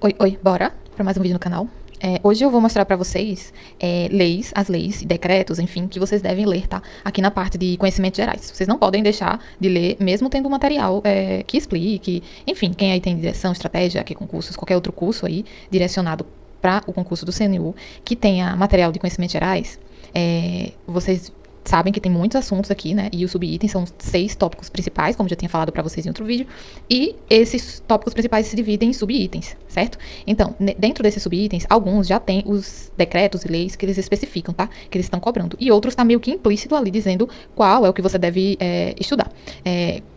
Oi, bora para mais um vídeo no canal. Hoje eu vou mostrar para vocês as leis e decretos, enfim, que vocês devem ler, tá? Aqui na parte de conhecimentos gerais. Vocês não podem deixar de ler, mesmo tendo um material que explique, enfim, quem aí tem direção, estratégia, que concursos, qualquer outro curso aí direcionado para o concurso do CNU, que tenha material de conhecimentos gerais, vocês sabem que tem muitos assuntos aqui, né? E os subitens são 6 tópicos principais, como já tinha falado para vocês em outro vídeo. E esses tópicos principais se dividem em subitens, certo? Então, dentro desses subitens, alguns já têm os decretos e leis que eles especificam, tá? Que eles estão cobrando. E outros tá meio que implícito ali, dizendo qual é o que você deve estudar.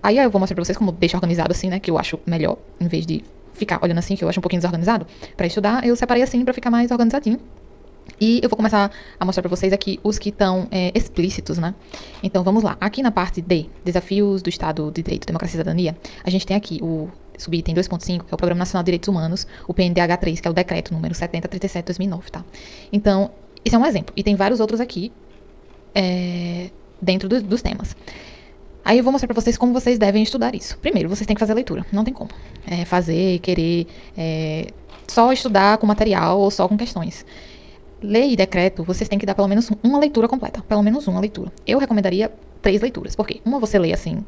Aí eu vou mostrar para vocês como deixar organizado assim, né? Que eu acho melhor, em vez de ficar olhando assim, que eu acho um pouquinho desorganizado. Para estudar, eu separei assim para ficar mais organizadinho. E eu vou começar a mostrar para vocês aqui os que estão explícitos, né? Então, vamos lá. Aqui na parte de Desafios do Estado de Direito, Democracia e Cidadania, a gente tem aqui o subitem 2.5, que é o Programa Nacional de Direitos Humanos, o PNDH3, que é o decreto número 7037/2009, tá? Então, esse é um exemplo. E tem vários outros aqui dentro dos temas. Aí eu vou mostrar para vocês como vocês devem estudar isso. Primeiro, vocês têm que fazer a leitura. Não tem como querer só estudar com material ou só com questões. Lei e decreto, vocês têm que dar pelo menos uma leitura completa. Pelo menos uma leitura. Eu recomendaria 3 leituras. Por quê? Uma você lê assim,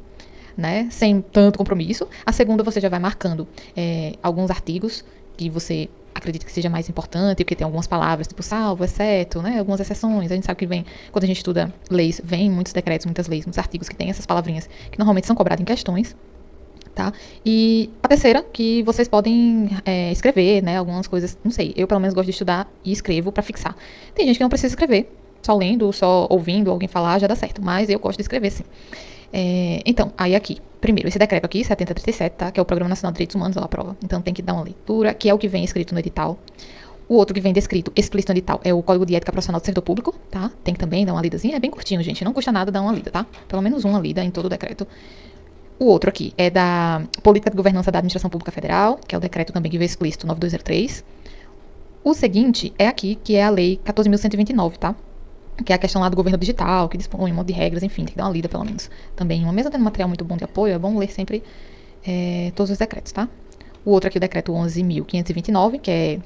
né? Sem tanto compromisso. A segunda você já vai marcando alguns artigos que você acredita que seja mais importante, porque tem algumas palavras, tipo salvo, exceto, né? Algumas exceções. A gente sabe que quando a gente estuda leis, vem muitos decretos, muitas leis, muitos artigos que têm essas palavrinhas que normalmente são cobradas em questões. Tá? E a terceira, que vocês podem escrever, né? Algumas coisas, não sei. Eu, pelo menos, gosto de estudar e escrevo pra fixar. Tem gente que não precisa escrever. Só lendo, só ouvindo alguém falar, já dá certo. Mas eu gosto de escrever, sim. Então, aí aqui. Primeiro, esse decreto aqui, 7037, tá? Que é o Programa Nacional de Direitos Humanos, ela aprova. Então, tem que dar uma leitura, que é o que vem escrito no edital. O outro que vem descrito, explícito no edital, é o Código de Ética Profissional do Servidor Público, tá? Tem que também dar uma lidazinha. É bem curtinho, gente. Não custa nada dar uma lida, tá? Pelo menos uma lida em todo o decreto. O outro aqui é da Política de Governança da Administração Pública Federal, que é o decreto também que veio explícito 9203. O seguinte é aqui, que é a Lei 14.129, tá? Que é a questão lá do governo digital, que dispõe um monte de regras, enfim, tem que dar uma lida pelo menos. Também, uma mesa tendo material muito bom de apoio, é bom ler sempre todos os decretos, tá? O outro aqui, o decreto 11.529, que é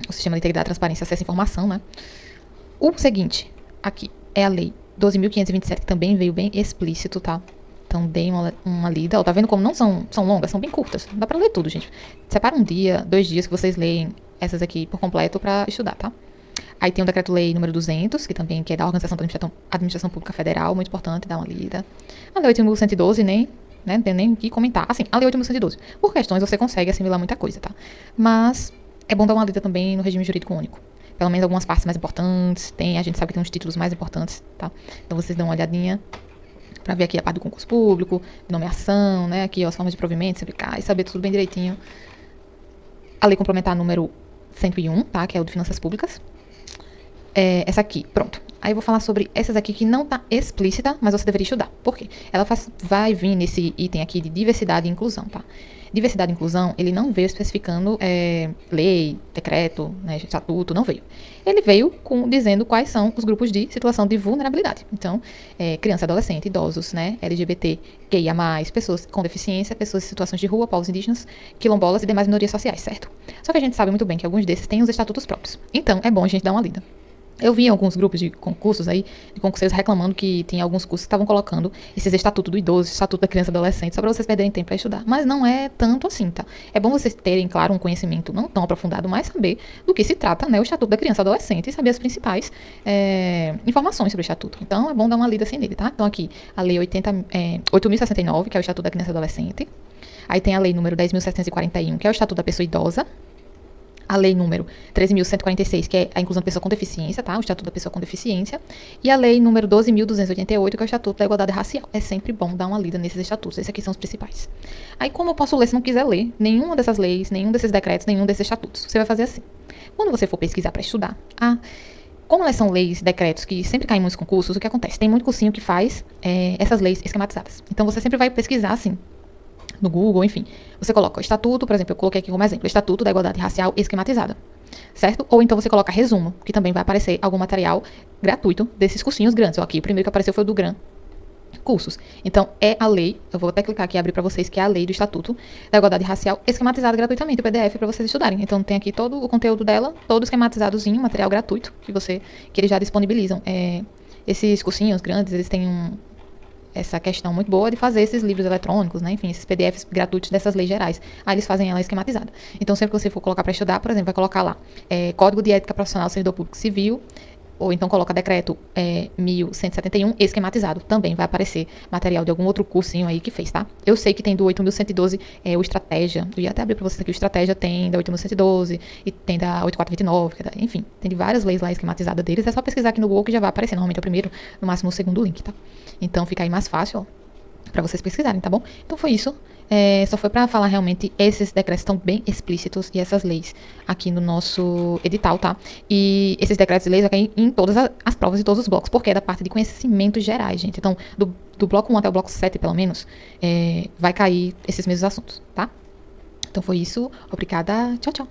o Sistema de Integridade, Transparência e Acesso à Informação, né? O seguinte, aqui, é a Lei 12.527, que também veio bem explícito, tá? Então, dei uma lida. Ó, tá vendo como não são longas? São bem curtas. Não dá pra ler tudo, gente. Separa um dia, 2 dias que vocês leem essas aqui por completo pra estudar, tá? Aí tem o Decreto-Lei número 200, que é da Organização da Administração Pública Federal, muito importante, dá uma lida. A Lei 8.112, não tem nem o que comentar. Assim, a Lei 8.112, por questões você consegue assimilar muita coisa, tá? Mas é bom dar uma lida também no regime jurídico único. Pelo menos algumas partes mais importantes. A gente sabe que tem uns títulos mais importantes, tá? Então vocês dão uma olhadinha para ver aqui a parte do concurso público, de nomeação, né? Aqui ó, as formas de provimento, se aplicar e saber tudo bem direitinho. A lei complementar número 101, tá? Que é o de finanças públicas. Essa aqui, pronto. Aí eu vou falar sobre essas aqui que não tá explícita, mas você deveria estudar. Por quê? Ela vai vir nesse item aqui de diversidade e inclusão, tá? Diversidade e inclusão, ele não veio especificando lei, decreto, né, estatuto, não veio. Ele veio dizendo quais são os grupos de situação de vulnerabilidade. Então, criança, adolescente, idosos, né, LGBT, QIA+, pessoas com deficiência, pessoas em situações de rua, povos indígenas, quilombolas e demais minorias sociais, certo? Só que a gente sabe muito bem que alguns desses têm os estatutos próprios. Então, é bom a gente dar uma lida. Eu vi alguns grupos de concursos aí, de concurseiros reclamando que tem alguns cursos que estavam colocando esses estatutos do idoso, estatuto da criança e adolescente, só para vocês perderem tempo para estudar. Mas não é tanto assim, tá? É bom vocês terem, claro, um conhecimento não tão aprofundado, mas saber do que se trata, né? O estatuto da criança e adolescente e saber as principais informações sobre o estatuto. Então, é bom dar uma lida assim nele, tá? Então, aqui, a lei 8.069, que é o estatuto da criança e adolescente. Aí tem a lei número 10.741, que é o estatuto da pessoa idosa. A lei número 13.146, que é a inclusão da pessoa com deficiência, tá? O Estatuto da Pessoa com Deficiência. E a lei número 12.288, que é o Estatuto da Igualdade Racial. É sempre bom dar uma lida nesses estatutos. Esses aqui são os principais. Aí, como eu posso ler se não quiser ler nenhuma dessas leis, nenhum desses decretos, nenhum desses estatutos? Você vai fazer assim. Quando você for pesquisar para estudar, como elas são leis, decretos, que sempre caem em muitos concursos, o que acontece? Tem muito cursinho que faz essas leis esquematizadas. Então, você sempre vai pesquisar assim, no Google, enfim. Você coloca o estatuto, por exemplo, eu coloquei aqui como exemplo, Estatuto da Igualdade Racial esquematizada, certo? Ou então você coloca resumo, que também vai aparecer algum material gratuito desses cursinhos grandes. Ó, aqui, o primeiro que apareceu foi o do GRAN, cursos. Então, é a lei, eu vou até clicar aqui e abrir para vocês, que é a lei do Estatuto da Igualdade Racial, esquematizada gratuitamente, o PDF, para vocês estudarem. Então, tem aqui todo o conteúdo dela, todo esquematizadozinho, material gratuito, que eles já disponibilizam. Esses cursinhos grandes, eles têm essa questão muito boa de fazer esses livros eletrônicos, né? Enfim, esses PDFs gratuitos dessas leis gerais. Aí eles fazem ela esquematizada. Então, sempre que você for colocar para estudar, por exemplo, vai colocar lá Código de Ética Profissional do Servidor Público Civil, ou então coloca decreto 1171 esquematizado. Também vai aparecer material de algum outro cursinho aí que fez, tá? Eu sei que tem do 8112, o Estratégia. Eu ia até abrir para vocês aqui. O Estratégia tem da 8112 e tem da 8429, enfim, tem de várias leis lá esquematizadas deles. É só pesquisar aqui no Google que já vai aparecer. Normalmente é o primeiro, no máximo o segundo link, tá? Então fica aí mais fácil, ó, para vocês pesquisarem, tá bom? Então foi isso. Só foi para falar realmente, esses decretos estão bem explícitos e essas leis aqui no nosso edital, tá? E esses decretos e leis caem em todas as provas de todos os blocos, porque é da parte de conhecimentos gerais, gente. Então, do bloco 1 até o bloco 7, pelo menos, vai cair esses mesmos assuntos, tá? Então foi isso. Obrigada. Tchau, tchau.